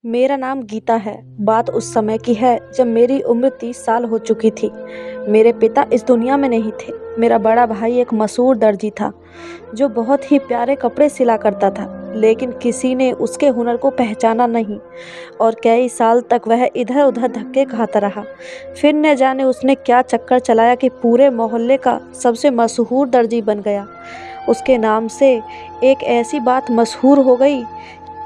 मेरा नाम गीता है। बात उस समय की है जब मेरी उम्र 30 साल हो चुकी थी। मेरे पिता इस दुनिया में नहीं थे। मेरा बड़ा भाई एक मशहूर दर्जी था जो बहुत ही प्यारे कपड़े सिला करता था, लेकिन किसी ने उसके हुनर को पहचाना नहीं और कई साल तक वह इधर उधर धक्के खाता रहा। फिर न जाने उसने क्या चक्कर चलाया कि पूरे मोहल्ले का सबसे मशहूर दर्जी बन गया। उसके नाम से एक ऐसी बात मशहूर हो गई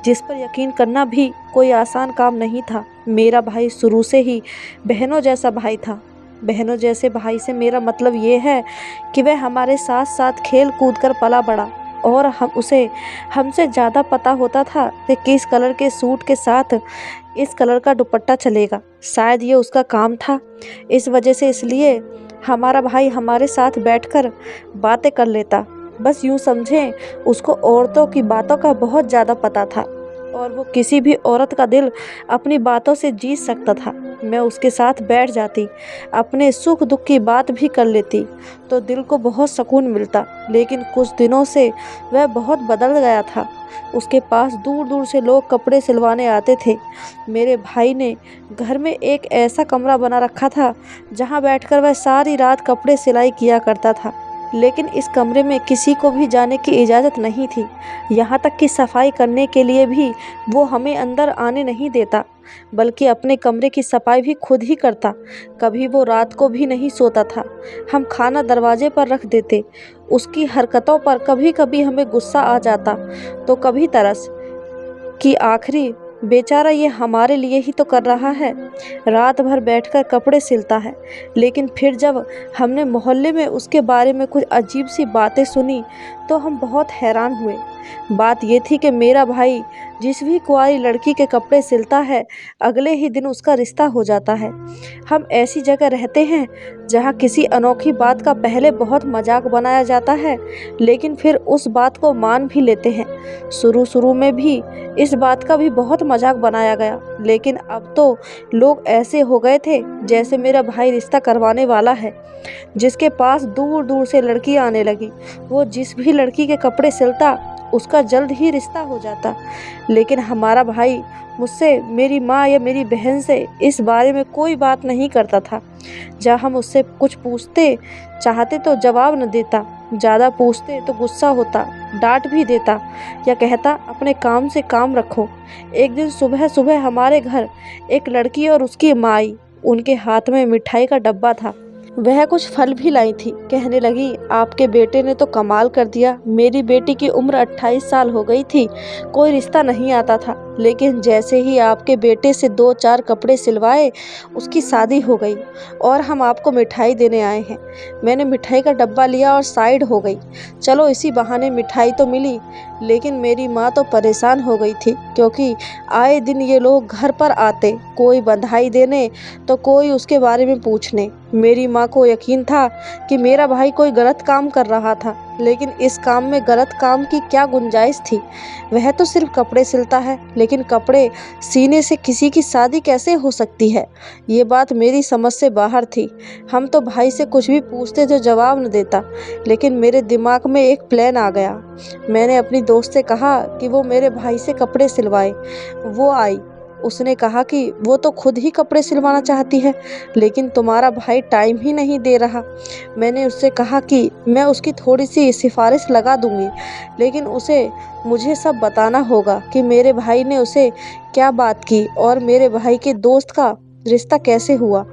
जिस पर यकीन करना भी कोई आसान काम नहीं था। मेरा भाई शुरू से ही बहनों जैसा भाई था। बहनों जैसे भाई से मेरा मतलब ये है कि वह हमारे साथ साथ खेल कूद कर पला बड़ा और हम उसे हमसे ज़्यादा पता होता था कि किस कलर के सूट के साथ इस कलर का दुपट्टा चलेगा। शायद ये उसका काम था। इस वजह से इसलिए हमारा भाई हमारे साथ बैठकर बातें कर लेता। बस यूँ समझें, उसको औरतों की बातों का बहुत ज़्यादा पता था और वो किसी भी औरत का दिल अपनी बातों से जीत सकता था। मैं उसके साथ बैठ जाती, अपने सुख दुख की बात भी कर लेती तो दिल को बहुत सुकून मिलता। लेकिन कुछ दिनों से वह बहुत बदल गया था। उसके पास दूर दूर से लोग कपड़े सिलवाने आते थे। मेरे भाई ने घर में एक ऐसा कमरा बना रखा था जहाँ बैठकर वह सारी रात कपड़े सिलाई किया करता था। लेकिन इस कमरे में किसी को भी जाने की इजाज़त नहीं थी। यहाँ तक कि सफाई करने के लिए भी वो हमें अंदर आने नहीं देता, बल्कि अपने कमरे की सफाई भी खुद ही करता। कभी वो रात को भी नहीं सोता था। हम खाना दरवाजे पर रख देते। उसकी हरकतों पर कभी कभी हमें गुस्सा आ जाता तो कभी तरस कि आखिरी बेचारा ये हमारे लिए ही तो कर रहा है, रात भर बैठकर कपड़े सिलता है। लेकिन फिर जब हमने मोहल्ले में उसके बारे में कुछ अजीब सी बातें सुनी तो हम बहुत हैरान हुए। बात ये थी कि मेरा भाई जिस भी कुंवारी लड़की के कपड़े सिलता है, अगले ही दिन उसका रिश्ता हो जाता है। हम ऐसी जगह रहते हैं जहाँ किसी अनोखी बात का पहले बहुत मजाक बनाया जाता है, लेकिन फिर उस बात को मान भी लेते हैं। शुरू शुरू में भी इस बात का भी बहुत मजाक बनाया गया, लेकिन अब तो लोग ऐसे हो गए थे जैसे मेरा भाई रिश्ता करवाने वाला है, जिसके पास दूर दूर से लड़की आने लगी। वो जिस भी लड़की के कपड़े सिलता उसका जल्द ही रिश्ता हो जाता। लेकिन हमारा भाई मुझसे, मेरी माँ या मेरी बहन से इस बारे में कोई बात नहीं करता था। जब हम उससे कुछ पूछते चाहते तो जवाब न देता, ज़्यादा पूछते तो गुस्सा होता, डांट भी देता या कहता अपने काम से काम रखो। एक दिन सुबह सुबह हमारे घर एक लड़की और उसकी माँ आई। उनके हाथ में मिठाई का डब्बा था। वह कुछ फल भी लाई थी। कहने लगी, आपके बेटे ने तो कमाल कर दिया। मेरी बेटी की उम्र 28 साल हो गई थी, कोई रिश्ता नहीं आता था, लेकिन जैसे ही आपके बेटे से 2-4 कपड़े सिलवाए उसकी शादी हो गई और हम आपको मिठाई देने आए हैं। मैंने मिठाई का डब्बा लिया और साइड हो गई। चलो इसी बहाने मिठाई तो मिली। लेकिन मेरी माँ तो परेशान हो गई थी, क्योंकि आए दिन ये लोग घर पर आते, कोई बधाई देने तो कोई उसके बारे में पूछने। मेरी माँ को यकीन था कि मेरा भाई कोई गलत काम कर रहा था, लेकिन इस काम में गलत काम की क्या गुंजाइश थी। वह तो सिर्फ कपड़े सिलता है, लेकिन कपड़े सीने से किसी की शादी कैसे हो सकती है, ये बात मेरी समझ से बाहर थी। हम तो भाई से कुछ भी पूछते तो जवाब न देता। लेकिन मेरे दिमाग में एक प्लान आ गया। मैंने अपनी दोस्त से कहा कि वो मेरे भाई से कपड़े सिलवाए। वो आई। उसने कहा कि वो तो खुद ही कपड़े सिलवाना चाहती है, लेकिन तुम्हारा भाई टाइम ही नहीं दे रहा। मैंने उससे कहा कि मैं उसकी थोड़ी सी सिफारिश लगा दूंगी, लेकिन उसे मुझे सब बताना होगा कि मेरे भाई ने उसे क्या बात की और मेरे भाई के दोस्त का रिश्ता कैसे हुआ,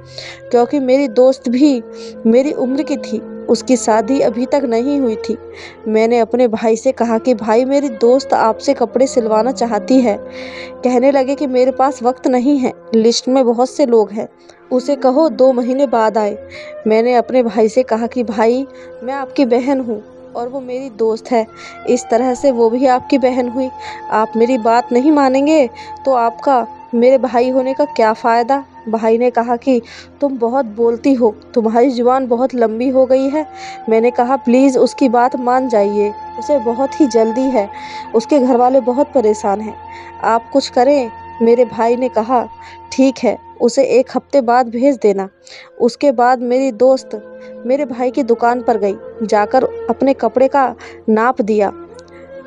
क्योंकि मेरी दोस्त भी मेरी उम्र की थी, उसकी शादी अभी तक नहीं हुई थी। मैंने अपने भाई से कहा कि भाई, मेरी दोस्त आपसे कपड़े सिलवाना चाहती है। कहने लगे कि मेरे पास वक्त नहीं है, लिस्ट में बहुत से लोग हैं, उसे कहो 2 महीने बाद आए। मैंने अपने भाई से कहा कि भाई, मैं आपकी बहन हूँ और वो मेरी दोस्त है, इस तरह से वो भी आपकी बहन हुई। आप मेरी बात नहीं मानेंगे तो आपका मेरे भाई होने का क्या फ़ायदा। भाई ने कहा कि तुम बहुत बोलती हो, तुम्हारी जुबान बहुत लंबी हो गई है। मैंने कहा प्लीज़ उसकी बात मान जाइए, उसे बहुत ही जल्दी है, उसके घर वाले बहुत परेशान हैं, आप कुछ करें। मेरे भाई ने कहा ठीक है, उसे 1 हफ्ते बाद भेज देना। उसके बाद मेरी दोस्त मेरे भाई की दुकान पर गई, जाकर अपने कपड़े का नाप दिया।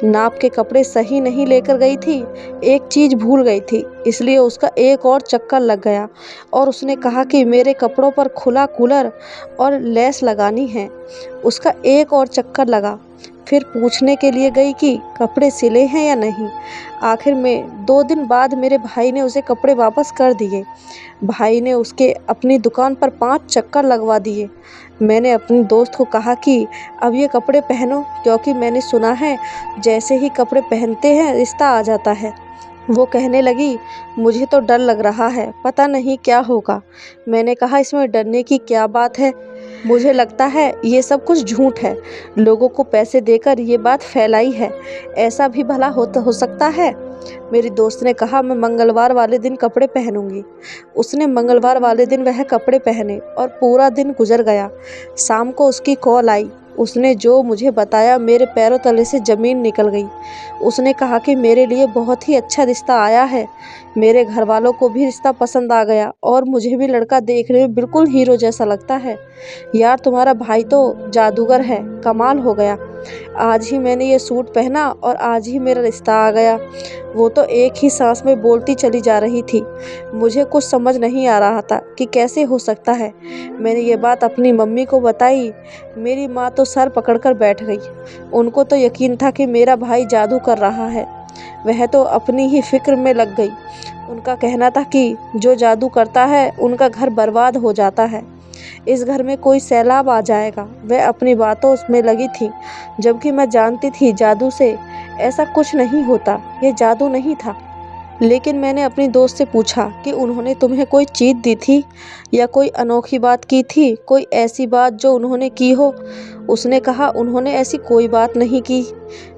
नाप के कपड़े सही नहीं लेकर गई थी, एक चीज़ भूल गई थी, इसलिए उसका एक और चक्कर लग गया और उसने कहा कि मेरे कपड़ों पर खुला कूलर और लेस लगानी है। उसका एक और चक्कर लगा, फिर पूछने के लिए गई कि कपड़े सिले हैं या नहीं। आखिर में 2 दिन बाद मेरे भाई ने उसे कपड़े वापस कर दिए। भाई ने उसके अपनी दुकान पर 5 चक्कर लगवा दिए। मैंने अपनी दोस्त को कहा कि अब ये कपड़े पहनो, क्योंकि मैंने सुना है जैसे ही कपड़े पहनते हैं रिश्ता आ जाता है। वो कहने लगी, मुझे तो डर लग रहा है, पता नहीं क्या होगा। मैंने कहा, इसमें डरने की क्या बात है, मुझे लगता है ये सब कुछ झूठ है, लोगों को पैसे देकर ये बात फैलाई है, ऐसा भी भला हो सकता है। मेरी दोस्त ने कहा, मैं मंगलवार वाले दिन कपड़े पहनूंगी। उसने मंगलवार वाले दिन वह कपड़े पहने और पूरा दिन गुजर गया। शाम को उसकी कॉल आई। उसने जो मुझे बताया, मेरे पैरों तले से ज़मीन निकल गई। उसने कहा कि मेरे लिए बहुत ही अच्छा रिश्ता आया है। मेरे घर वालों को भी रिश्ता पसंद आ गया और मुझे भी लड़का देखने में बिल्कुल हीरो जैसा लगता है। यार, तुम्हारा भाई तो जादूगर है, कमाल हो गया। आज ही मैंने ये सूट पहना और आज ही मेरा रिश्ता आ गया। वो तो एक ही सांस में बोलती चली जा रही थी। मुझे कुछ समझ नहीं आ रहा था कि कैसे हो सकता है। मैंने ये बात अपनी मम्मी को बताई। मेरी माँ तो सर पकड़कर बैठ गई। उनको तो यकीन था कि मेरा भाई जादू कर रहा है। वह तो अपनी ही फिक्र में लग गई। उनका कहना था कि जो जादू करता है उनका घर बर्बाद हो जाता है, इस घर में कोई सैलाब आ जाएगा। वह अपनी बातों में लगी थी, जबकि मैं जानती थी जादू से ऐसा कुछ नहीं होता, ये जादू नहीं था। लेकिन मैंने अपनी दोस्त से पूछा कि उन्होंने तुम्हें कोई चीज़ दी थी या कोई अनोखी बात की थी, कोई ऐसी बात जो उन्होंने की हो। उसने कहा, उन्होंने ऐसी कोई बात नहीं की।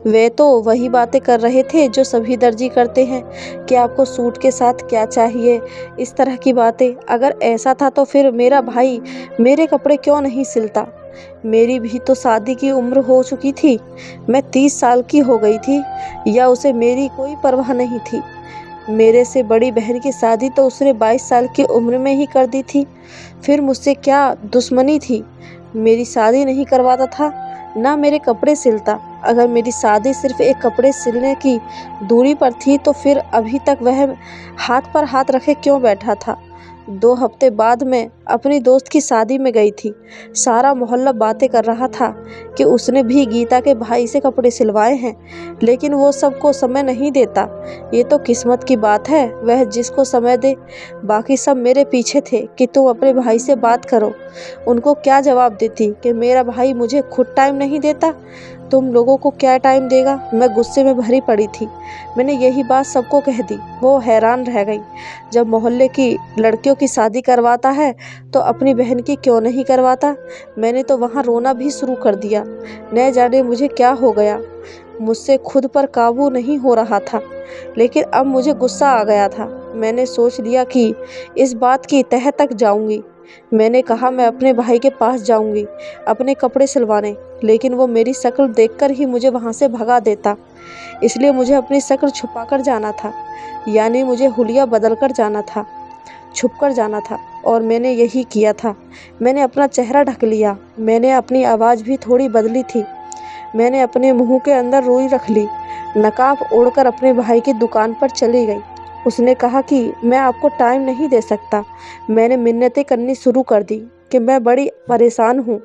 वे तो वही बातें कर रहे थे जो सभी दर्जी करते हैं कि आपको सूट के साथ क्या चाहिए, इस तरह की बातें। अगर ऐसा था तो फिर मेरा भाई मेरे कपड़े क्यों नहीं सिलता। मेरी भी तो शादी की उम्र हो चुकी थी, मैं 30 साल की हो गई थी, या उसे मेरी कोई परवाह नहीं थी। मेरे से बड़ी बहन की शादी तो उसने 22 साल की उम्र में ही कर दी थी। फिर मुझसे क्या दुश्मनी थी। मेरी शादी नहीं करवाता था, ना मेरे कपड़े सिलता। अगर मेरी शादी सिर्फ एक कपड़े सिलने की दूरी पर थी तो फिर अभी तक वह हाथ पर हाथ रखे क्यों बैठा था। 2 हफ्ते बाद मैं अपनी दोस्त की शादी में गई थी। सारा मोहल्ला बातें कर रहा था कि उसने भी गीता के भाई से कपड़े सिलवाए हैं, लेकिन वो सबको समय नहीं देता। ये तो किस्मत की बात है, वह जिसको समय दे। बाकी सब मेरे पीछे थे कि तुम अपने भाई से बात करो। उनको क्या जवाब देती कि मेरा भाई मुझे खुद टाइम नहीं देता, तुम लोगों को क्या टाइम देगा। मैं गुस्से में भरी पड़ी थी। मैंने यही बात सबको कह दी। वो हैरान रह गई। जब मोहल्ले की लड़कियों की शादी करवाता है तो अपनी बहन की क्यों नहीं करवाता। मैंने तो वहाँ रोना भी शुरू कर दिया। न जाने मुझे क्या हो गया, मुझसे खुद पर काबू नहीं हो रहा था। लेकिन अब मुझे गुस्सा आ गया था। मैंने सोच लिया कि इस बात की तह तक जाऊंगी। मैंने कहा, मैं अपने भाई के पास जाऊंगी अपने कपड़े सिलवाने, लेकिन वो मेरी शक्ल देखकर ही मुझे वहाँ से भगा देता। इसलिए मुझे अपनी शक्ल छुपाकर जाना था, यानी मुझे हुलिया बदल कर जाना था, छुप कर जाना था। और मैंने यही किया था। मैंने अपना चेहरा ढक लिया। मैंने अपनी आवाज़ भी थोड़ी बदली थी। मैंने अपने मुंह के अंदर रुई रख ली। नकाब ओढ़कर अपने भाई की दुकान पर चली गई। उसने कहा कि मैं आपको टाइम नहीं दे सकता। मैंने मिन्नतें करनी शुरू कर दी कि मैं बड़ी परेशान हूँ,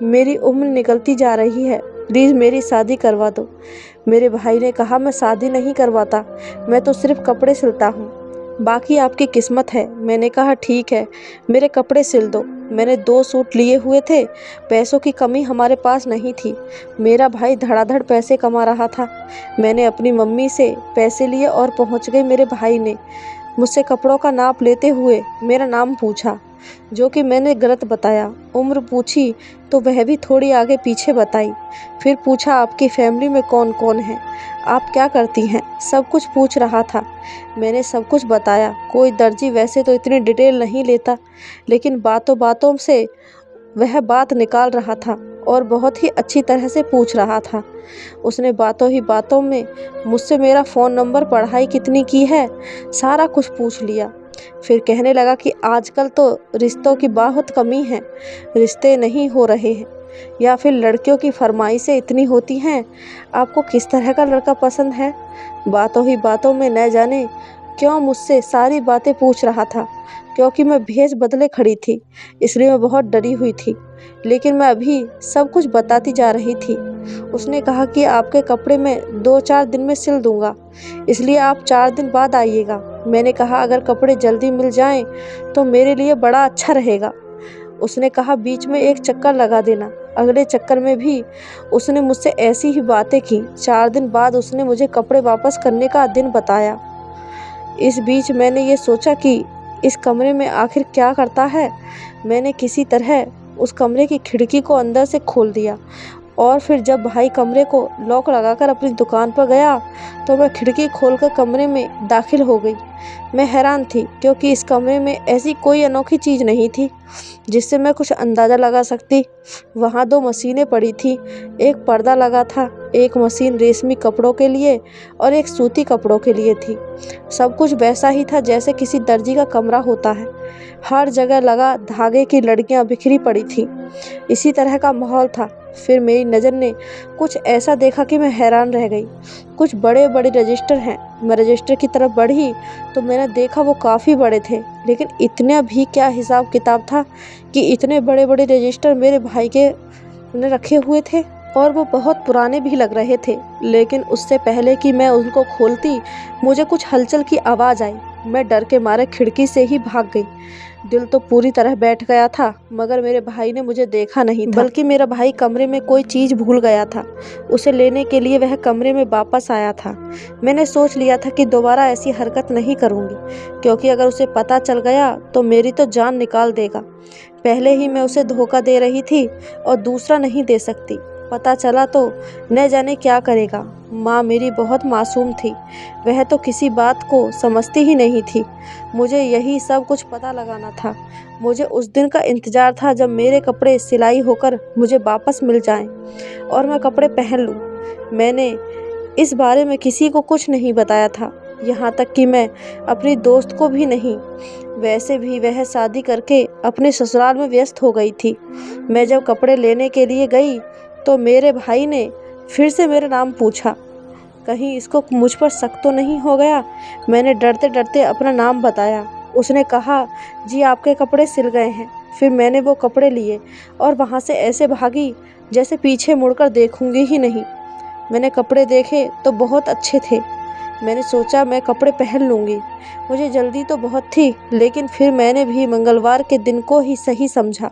मेरी उम्र निकलती जा रही है, प्लीज़ मेरी शादी करवा दो। मेरे भाई ने कहा, मैं शादी नहीं करवाता, मैं तो सिर्फ कपड़े सिलता हूँ, बाकी आपकी किस्मत है। मैंने कहा, ठीक है, मेरे कपड़े सिल दो। मैंने 2 सूट लिए हुए थे। पैसों की कमी हमारे पास नहीं थी। मेरा भाई धड़ाधड़ पैसे कमा रहा था। मैंने अपनी मम्मी से पैसे लिए और पहुंच गई। मेरे भाई ने मुझसे कपड़ों का नाप लेते हुए मेरा नाम पूछा, जो कि मैंने गलत बताया। उम्र पूछी तो वह भी थोड़ी आगे पीछे बताई। फिर पूछा, आपकी फैमिली में कौन कौन है, आप क्या करती हैं, सब कुछ पूछ रहा था। मैंने सब कुछ बताया। कोई दर्जी वैसे तो इतनी डिटेल नहीं लेता, लेकिन बातों बातों से वह बात निकाल रहा था और बहुत ही अच्छी तरह से पूछ रहा था। उसने बातों ही बातों में मुझसे मेरा फ़ोन नंबर, पढ़ाई कितनी की है, सारा कुछ पूछ लिया। फिर कहने लगा कि आजकल तो रिश्तों की बहुत कमी है, रिश्ते नहीं हो रहे हैं। या फिर लड़कियों की फरमाइशें इतनी होती हैं? आपको किस तरह का लड़का पसंद है? बातों ही बातों में न जाने क्यों मुझसे सारी बातें पूछ रहा था। क्योंकि मैं भेष बदले खड़ी थी, इसलिए मैं बहुत डरी हुई थी, लेकिन मैं अभी सब कुछ बताती जा रही थी। उसने कहा कि आपके कपड़े मैं 2-4 दिन में सिल दूंगा, इसलिए आप 4 दिन बाद आइएगा। मैंने कहा अगर कपड़े जल्दी मिल जाएं तो मेरे लिए बड़ा अच्छा रहेगा। उसने कहा बीच में एक चक्कर लगा देना। अगले चक्कर में भी उसने मुझसे ऐसी ही बातें की। 4 दिन बाद उसने मुझे कपड़े वापस करने का दिन बताया। इस बीच मैंने ये सोचा कि इस कमरे में आखिर क्या करता है। मैंने किसी तरह उस कमरे की खिड़की को अंदर से खोल दिया और फिर जब भाई कमरे को लॉक लगाकर अपनी दुकान पर गया तो मैं खिड़की खोलकर कमरे में दाखिल हो गई। मैं हैरान थी क्योंकि इस कमरे में ऐसी कोई अनोखी चीज़ नहीं थी जिससे मैं कुछ अंदाज़ा लगा सकती। वहाँ 2 मशीनें पड़ी थी, एक पर्दा लगा था, एक मशीन रेशमी कपड़ों के लिए और एक सूती कपड़ों के लिए थी। सब कुछ वैसा ही था जैसे किसी दर्जी का कमरा होता है। हर जगह लगा धागे की लड़कियाँ बिखरी पड़ी थी। इसी तरह का माहौल था। फिर मेरी नज़र ने कुछ ऐसा देखा कि मैं हैरान रह गई। कुछ बड़े बड़े रजिस्टर हैं। मैं रजिस्टर की तरफ बढ़ी तो मैंने देखा वो काफ़ी बड़े थे, लेकिन इतना भी क्या हिसाब किताब था कि इतने बड़े बड़े रजिस्टर मेरे भाई के ने रखे हुए थे और वो बहुत पुराने भी लग रहे थे। लेकिन उससे पहले कि मैं उनको खोलती मुझे कुछ हलचल की आवाज़ आई। मैं डर के मारे खिड़की से ही भाग गई। दिल तो पूरी तरह बैठ गया था, मगर मेरे भाई ने मुझे देखा नहीं था, बल्कि मेरा भाई कमरे में कोई चीज़ भूल गया था। उसे लेने के लिए वह कमरे में वापस आया था। मैंने सोच लिया था कि दोबारा ऐसी हरकत नहीं करूँगी, क्योंकि अगर उसे पता चल गया तो मेरी तो जान निकाल देगा। पहले ही मैं उसे धोखा दे रही थी और दूसरा नहीं दे सकती। पता चला तो न जाने क्या करेगा। माँ मेरी बहुत मासूम थी, वह तो किसी बात को समझती ही नहीं थी। मुझे यही सब कुछ पता लगाना था। मुझे उस दिन का इंतज़ार था जब मेरे कपड़े सिलाई होकर मुझे वापस मिल जाएं और मैं कपड़े पहन लूँ। मैंने इस बारे में किसी को कुछ नहीं बताया था, यहाँ तक कि मैं अपनी दोस्त को भी नहीं। वैसे भी वह शादी करके अपने ससुराल में व्यस्त हो गई थी। मैं जब कपड़े लेने के लिए गई तो मेरे भाई ने फिर से मेरा नाम पूछा। कहीं इसको मुझ पर शक तो नहीं हो गया। मैंने डरते डरते अपना नाम बताया। उसने कहा जी आपके कपड़े सिल गए हैं। फिर मैंने वो कपड़े लिए और वहाँ से ऐसे भागी जैसे पीछे मुड़कर देखूंगी ही नहीं। मैंने कपड़े देखे तो बहुत अच्छे थे। मैंने सोचा मैं कपड़े पहन लूँगी। मुझे जल्दी तो बहुत थी, लेकिन फिर मैंने भी मंगलवार के दिन को ही सही समझा।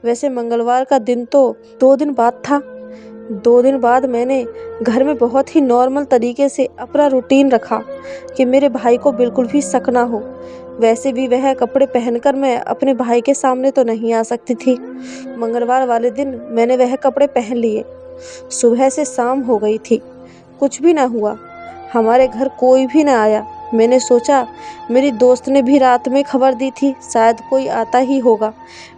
वैसे मंगलवार का दिन तो 2 दिन बाद था। 2 दिन बाद मैंने घर में बहुत ही नॉर्मल तरीके से अपना रूटीन रखा कि मेरे भाई को बिल्कुल भी शक ना हो। वैसे भी वह कपड़े पहनकर मैं अपने भाई के सामने तो नहीं आ सकती थी। मंगलवार वाले दिन मैंने वह कपड़े पहन लिए। सुबह से शाम हो गई थी, कुछ भी ना हुआ। हमारे घर कोई भी ना आया। मैंने सोचा मेरी दोस्त ने भी रात में खबर दी थी, शायद कोई आता ही होगा।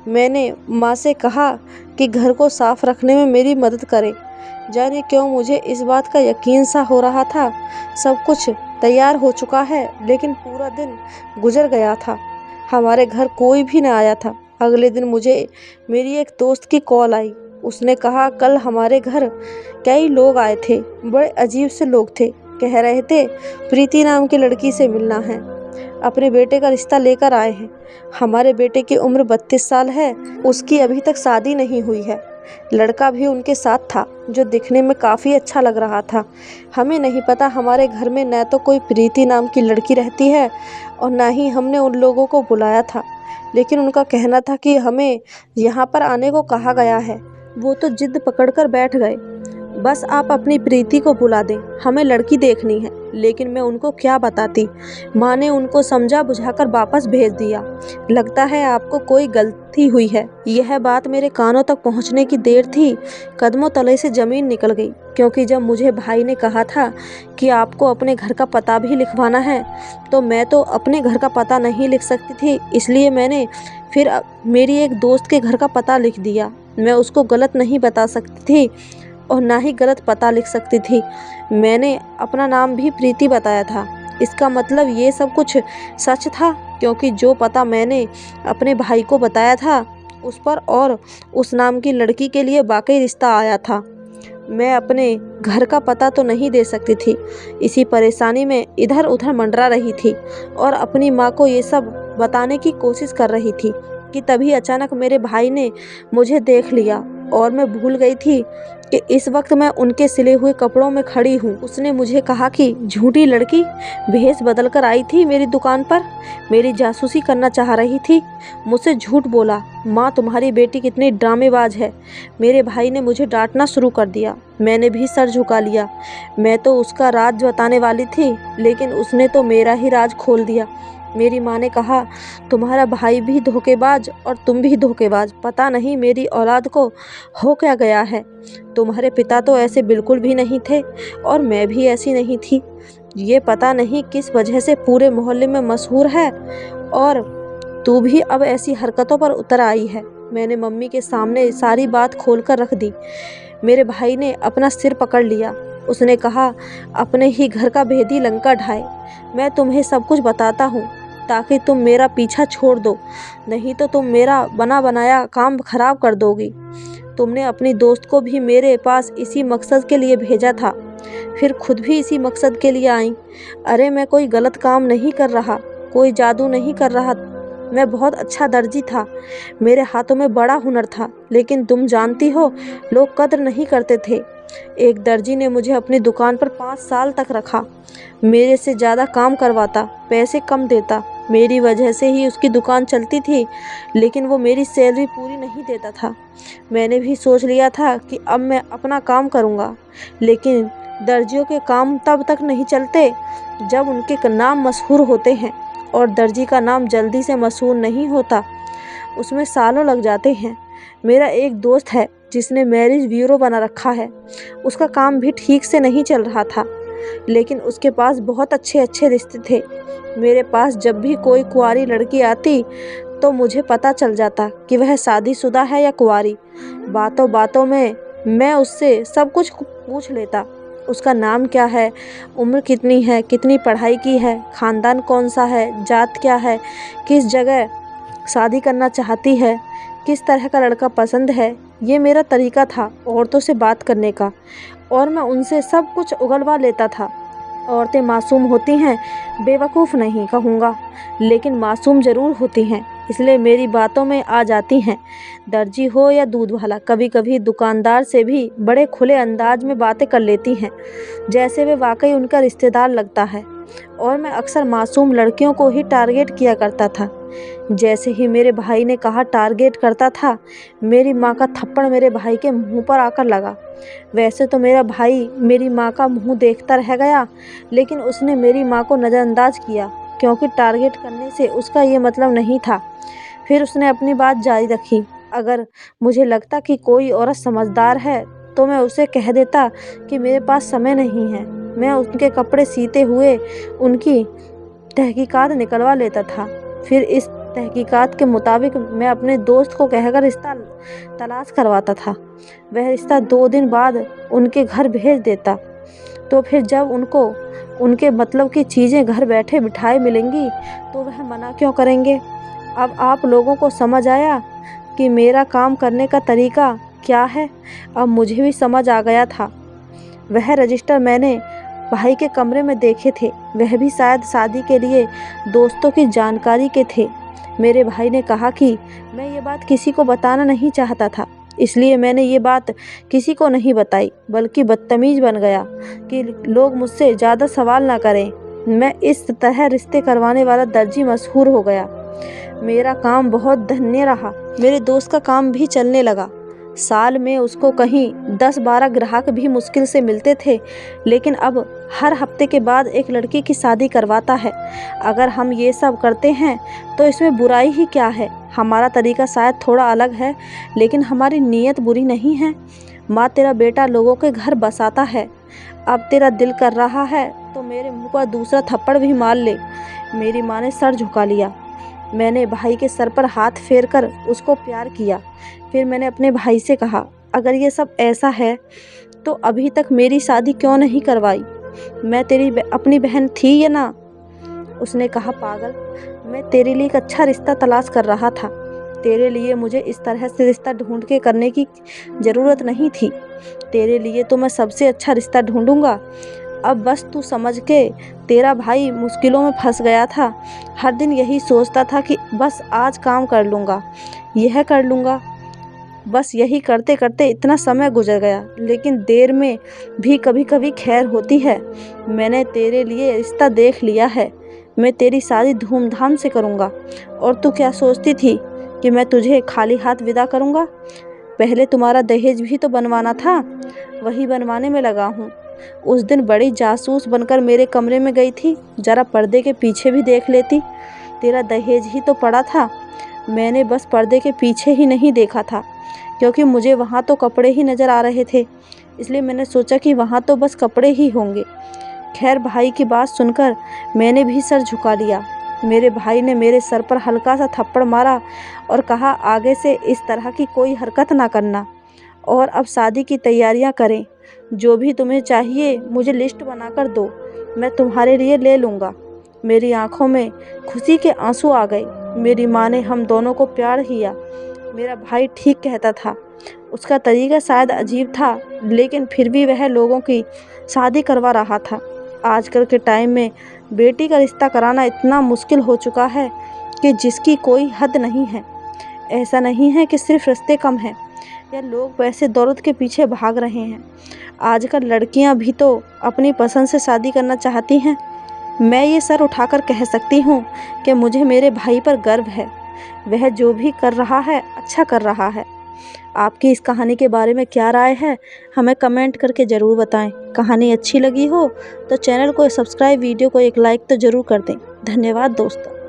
मैंने माँ से कहा कि घर को साफ रखने में मेरी मदद करे। जाने क्यों मुझे इस बात का यकीन सा हो रहा था। सब कुछ तैयार हो चुका है, लेकिन पूरा दिन गुजर गया था। हमारे घर कोई भी ना आया था। अगले दिन मुझे मेरी एक दोस्त की कॉल आई। उसने कहा कल हमारे घर कई लोग आए थे, बड़े अजीब से लोग थे। कह रहे थे प्रीति नाम की लड़की से मिलना है, अपने बेटे का रिश्ता लेकर आए हैं। हमारे बेटे की उम्र 32 साल है, उसकी अभी तक शादी नहीं हुई है। लड़का भी उनके साथ था जो दिखने में काफ़ी अच्छा लग रहा था। हमें नहीं पता हमारे घर में न तो कोई प्रीति नाम की लड़की रहती है और न ही हमने उन लोगों को बुलाया था, लेकिन उनका कहना था कि हमें यहाँ पर आने को कहा गया है। वो तो जिद पकड़कर बैठ गए, बस आप अपनी प्रीति को बुला दें, हमें लड़की देखनी है। लेकिन मैं उनको क्या बताती। माँ ने उनको समझा बुझाकर वापस भेज दिया। लगता है आपको कोई गलती हुई है। यह बात मेरे कानों तक पहुँचने की देर थी, कदमों तले से ज़मीन निकल गई। क्योंकि जब मुझे भाई ने कहा था कि आपको अपने घर का पता भी लिखवाना है, तो मैं तो अपने घर का पता नहीं लिख सकती थी। इसलिए मैंने फिर मेरी एक दोस्त के घर का पता लिख दिया। मैं उसको गलत नहीं बता सकती थी और ना ही गलत पता लिख सकती थी। मैंने अपना नाम भी प्रीति बताया था। इसका मतलब ये सब कुछ सच था, क्योंकि जो पता मैंने अपने भाई को बताया था उस पर और उस नाम की लड़की के लिए वाकई रिश्ता आया था। मैं अपने घर का पता तो नहीं दे सकती थी। इसी परेशानी में इधर उधर मंडरा रही थी और अपनी माँ को ये सब बताने की कोशिश कर रही थी कि तभी अचानक मेरे भाई ने मुझे देख लिया और मैं भूल गई थी कि इस वक्त मैं उनके सिले हुए कपड़ों में खड़ी हूँ। उसने मुझे कहा कि झूठी लड़की भेष बदल कर आई थी मेरी दुकान पर, मेरी जासूसी करना चाह रही थी, मुझसे झूठ बोला। माँ, तुम्हारी बेटी कितनी ड्रामेबाज है। मेरे भाई ने मुझे डांटना शुरू कर दिया। मैंने भी सर झुका लिया। मैं तो उसका राज बताने वाली थी, लेकिन उसने तो मेरा ही राज खोल दिया। मेरी माँ ने कहा, तुम्हारा भाई भी धोखेबाज और तुम भी धोखेबाज। पता नहीं मेरी औलाद को हो क्या गया है। तुम्हारे पिता तो ऐसे बिल्कुल भी नहीं थे और मैं भी ऐसी नहीं थी। ये पता नहीं किस वजह से पूरे मोहल्ले में मशहूर है और तू भी अब ऐसी हरकतों पर उतर आई है। मैंने मम्मी के सामने सारी बात खोल कर रख दी। मेरे भाई ने अपना सिर पकड़ लिया। उसने कहा, अपने ही घर का भेदी लंका ढाए। मैं तुम्हें सब कुछ बताता हूँ ताकि तुम मेरा पीछा छोड़ दो, नहीं तो तुम मेरा बना बनाया काम खराब कर दोगी। तुमने अपनी दोस्त को भी मेरे पास इसी मकसद के लिए भेजा था, फिर खुद भी इसी मकसद के लिए आई। अरे मैं कोई गलत काम नहीं कर रहा, कोई जादू नहीं कर रहा। मैं बहुत अच्छा दर्जी था, मेरे हाथों में बड़ा हुनर था, लेकिन तुम जानती हो लोग कद्र नहीं करते थे। एक दर्जी ने मुझे अपनी दुकान पर 5 साल तक रखा, मेरे से ज़्यादा काम करवाता, पैसे कम देता। मेरी वजह से ही उसकी दुकान चलती थी, लेकिन वो मेरी सैलरी पूरी नहीं देता था। मैंने भी सोच लिया था कि अब मैं अपना काम करूँगा, लेकिन दर्जियों के काम तब तक नहीं चलते जब उनके नाम मशहूर होते हैं, और दर्जी का नाम जल्दी से मशहूर नहीं होता, उसमें सालों लग जाते हैं। मेरा एक दोस्त है जिसने मैरिज ब्यूरो बना रखा है। उसका काम भी ठीक से नहीं चल रहा था, लेकिन उसके पास बहुत अच्छे अच्छे रिश्ते थे। मेरे पास जब भी कोई कुंवारी लड़की आती तो मुझे पता चल जाता कि वह शादीशुदा है या कुंवारी। बातों बातों में मैं उससे सब कुछ पूछ लेता। उसका नाम क्या है, उम्र कितनी है, कितनी पढ़ाई की है, ख़ानदान कौन सा है, जात क्या है, किस जगह शादी करना चाहती है, किस तरह का लड़का पसंद है। ये मेरा तरीका था औरतों से बात करने का, और मैं उनसे सब कुछ उगलवा लेता था। औरतें मासूम होती हैं, बेवकूफ़ नहीं कहूँगा, लेकिन मासूम ज़रूर होती हैं, इसलिए मेरी बातों में आ जाती हैं। दर्जी हो या दूध वाला, कभी कभी दुकानदार से भी बड़े खुले अंदाज में बातें कर लेती हैं, जैसे वे वाकई उनका रिश्तेदार लगता है। और मैं अक्सर मासूम लड़कियों को ही टारगेट किया करता था। जैसे ही मेरे भाई ने कहा टारगेट करता था, मेरी माँ का थप्पड़ मेरे भाई के मुंह पर आकर लगा। वैसे तो मेरा भाई मेरी माँ का मुंह देखता रह गया, लेकिन उसने मेरी माँ को नज़रअंदाज किया, क्योंकि टारगेट करने से उसका ये मतलब नहीं था। फिर उसने अपनी बात जारी रखी, अगर मुझे लगता कि कोई औरत समझदार है तो मैं उसे कह देता कि मेरे पास समय नहीं है। मैं उनके कपड़े सीते हुए उनकी तहकीकात निकलवा लेता था। फिर इस तहकीकात के मुताबिक मैं अपने दोस्त को कहकर रिश्ता तलाश करवाता था। वह रिश्ता 2 दिन बाद उनके घर भेज देता। तो फिर जब उनको उनके मतलब की चीज़ें घर बैठे बिठाए मिलेंगी तो वह मना क्यों करेंगे। अब आप लोगों को समझ आया कि मेरा काम करने का तरीका क्या है। अब मुझे भी समझ आ गया था। वह रजिस्टर मैंने भाई के कमरे में देखे थे, वह भी शायद शादी के लिए दोस्तों की जानकारी के थे। मेरे भाई ने कहा कि मैं ये बात किसी को बताना नहीं चाहता था, इसलिए मैंने ये बात किसी को नहीं बताई, बल्कि बदतमीज़ बन गया कि लोग मुझसे ज़्यादा सवाल ना करें। मैं इस तरह रिश्ते करवाने वाला दर्जी मशहूर हो गया। मेरा काम बहुत धन्य रहा। मेरे दोस्त का काम भी चलने लगा। साल में उसको कहीं 10-12 ग्राहक भी मुश्किल से मिलते थे, लेकिन अब हर हफ्ते के बाद एक लड़की की शादी करवाता है। अगर हम ये सब करते हैं तो इसमें बुराई ही क्या है। हमारा तरीका शायद थोड़ा अलग है, लेकिन हमारी नीयत बुरी नहीं है। माँ, तेरा बेटा लोगों के घर बसाता है। अब तेरा दिल कर रहा है तो मेरे मुंह पर दूसरा थप्पड़ भी मार ले। मेरी माँ ने सर झुका लिया। मैंने भाई के सर पर हाथ फेर कर उसको प्यार किया। फिर मैंने अपने भाई से कहा, अगर ये सब ऐसा है तो अभी तक मेरी शादी क्यों नहीं करवाई। मैं तेरी अपनी बहन थी या ना। उसने कहा, पागल, मैं तेरे लिए एक अच्छा रिश्ता तलाश कर रहा था। तेरे लिए मुझे इस तरह से रिश्ता ढूंढ के करने की ज़रूरत नहीं थी। तेरे लिए तो मैं सबसे अच्छा रिश्ता ढूंढूंगा। अब बस तू समझ के, तेरा भाई मुश्किलों में फंस गया था। हर दिन यही सोचता था कि बस आज काम कर लूँगा, यह कर लूँगा। बस यही करते करते इतना समय गुजर गया, लेकिन देर में भी कभी कभी खैर होती है। मैंने तेरे लिए रिश्ता देख लिया है। मैं तेरी शादी धूमधाम से करूँगा। और तू क्या सोचती थी कि मैं तुझे खाली हाथ विदा करूँगा? पहले तुम्हारा दहेज भी तो बनवाना था, वही बनवाने में लगा हूँ। उस दिन बड़ी जासूस बनकर मेरे कमरे में गई थी, ज़रा पर्दे के पीछे भी देख लेती। तेरा दहेज ही तो पड़ा था। मैंने बस पर्दे के पीछे ही नहीं देखा था, क्योंकि मुझे वहाँ तो कपड़े ही नज़र आ रहे थे, इसलिए मैंने सोचा कि वहाँ तो बस कपड़े ही होंगे। खैर, भाई की बात सुनकर मैंने भी सर झुका लिया। मेरे भाई ने मेरे सर पर हल्का सा थप्पड़ मारा और कहा, आगे से इस तरह की कोई हरकत ना करना, और अब शादी की तैयारियां करें। जो भी तुम्हें चाहिए मुझे लिस्ट बनाकर दो, मैं तुम्हारे लिए ले लूँगा। मेरी आंखों में खुशी के आंसू आ गए। मेरी माँ ने हम दोनों को प्यार किया। मेरा भाई ठीक कहता था। उसका तरीका शायद अजीब था, लेकिन फिर भी वह लोगों की शादी करवा रहा था। आजकल के टाइम में बेटी का रिश्ता कराना इतना मुश्किल हो चुका है कि जिसकी कोई हद नहीं है। ऐसा नहीं है कि सिर्फ रिश्ते कम हैं या लोग पैसे दौलत के पीछे भाग रहे हैं। आजकल लड़कियां भी तो अपनी पसंद से शादी करना चाहती हैं। मैं ये सर उठाकर कह सकती हूँ कि मुझे मेरे भाई पर गर्व है। वह जो भी कर रहा है अच्छा कर रहा है। आपकी इस कहानी के बारे में क्या राय है, हमें कमेंट करके ज़रूर बताएं। कहानी अच्छी लगी हो तो चैनल को सब्सक्राइब, वीडियो को एक लाइक तो ज़रूर कर दें। धन्यवाद दोस्तों।